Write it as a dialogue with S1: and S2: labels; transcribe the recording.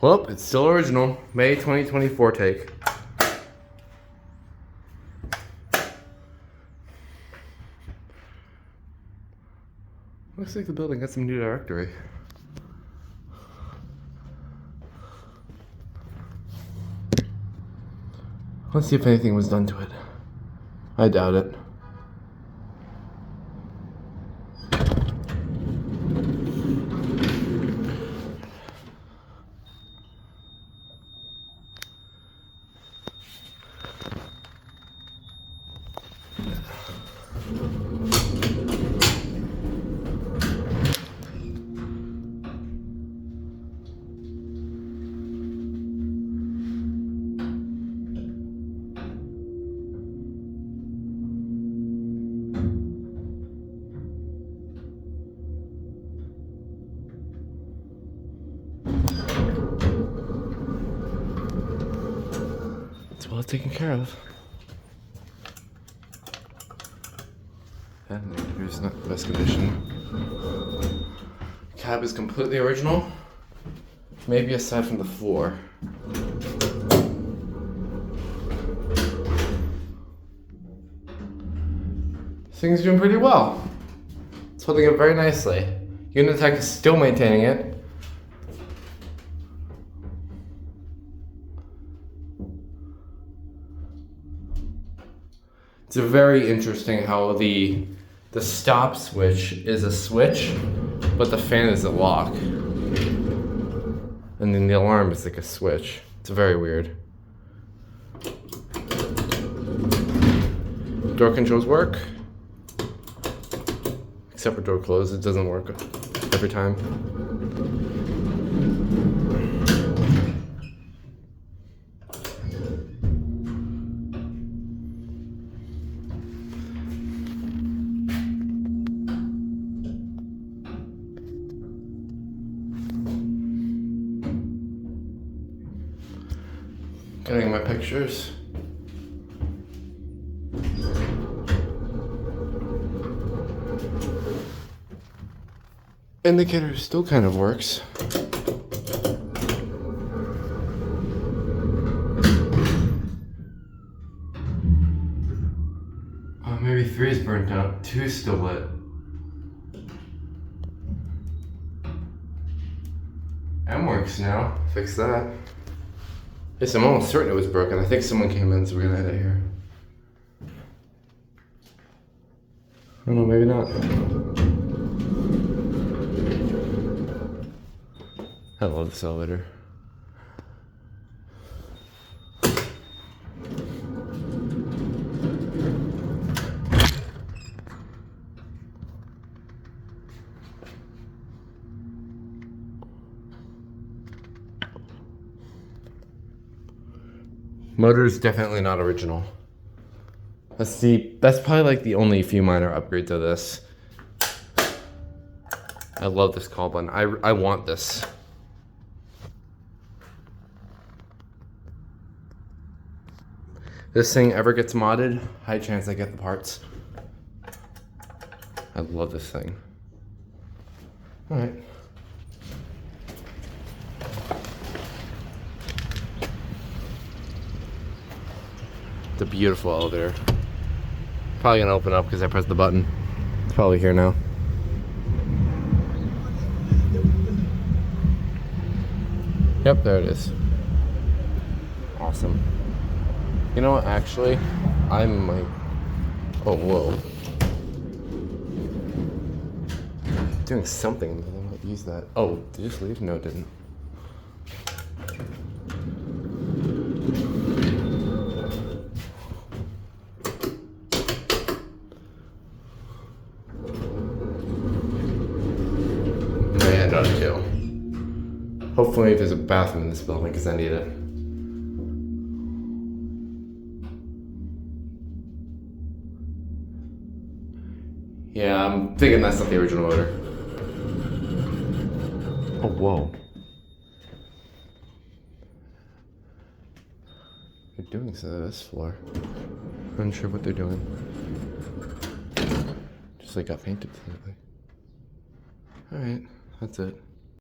S1: Well, it's still original. May 2024 take. Looks like the building got some new directory. Let's see if anything was done to it. I doubt it. It's well taken care of. And the interior's not the best condition. Cab is completely original. Maybe aside from the floor. This thing's doing pretty well. It's holding up very nicely. Unitec is still maintaining it. It's very interesting how the stop switch is a switch, but the fan is a lock. And then the alarm is like a switch. It's very weird. Door controls work. Except for door close, it doesn't work every time. Getting my pictures. Indicator still kind of works. Maybe 3 is burnt out, 2 is still lit. M works now. Fix that. Yes, I'm almost certain it was broken. I think someone came in, so we're gonna edit here. I don't know, maybe not. I love this elevator. Motor is definitely not original. That's probably like the only few minor upgrades of this. I love this call button. I want this. This thing ever gets modded, high chance I get the parts. I love this thing. All right. It's a beautiful elevator. Probably gonna open up because I pressed the button. It's probably here now. Yep, there it is. Awesome. You know what, actually, I'm like, oh, whoa. Doing something, but I might use that. Oh, did it just leave? No, it didn't. My hand on it too. Hopefully there's a bathroom in this building because I need it. Yeah, I'm thinking that's not the original motor. Oh, whoa. They're doing something to this floor. I'm unsure what they're doing. Just like got painted slightly. Alright, that's it.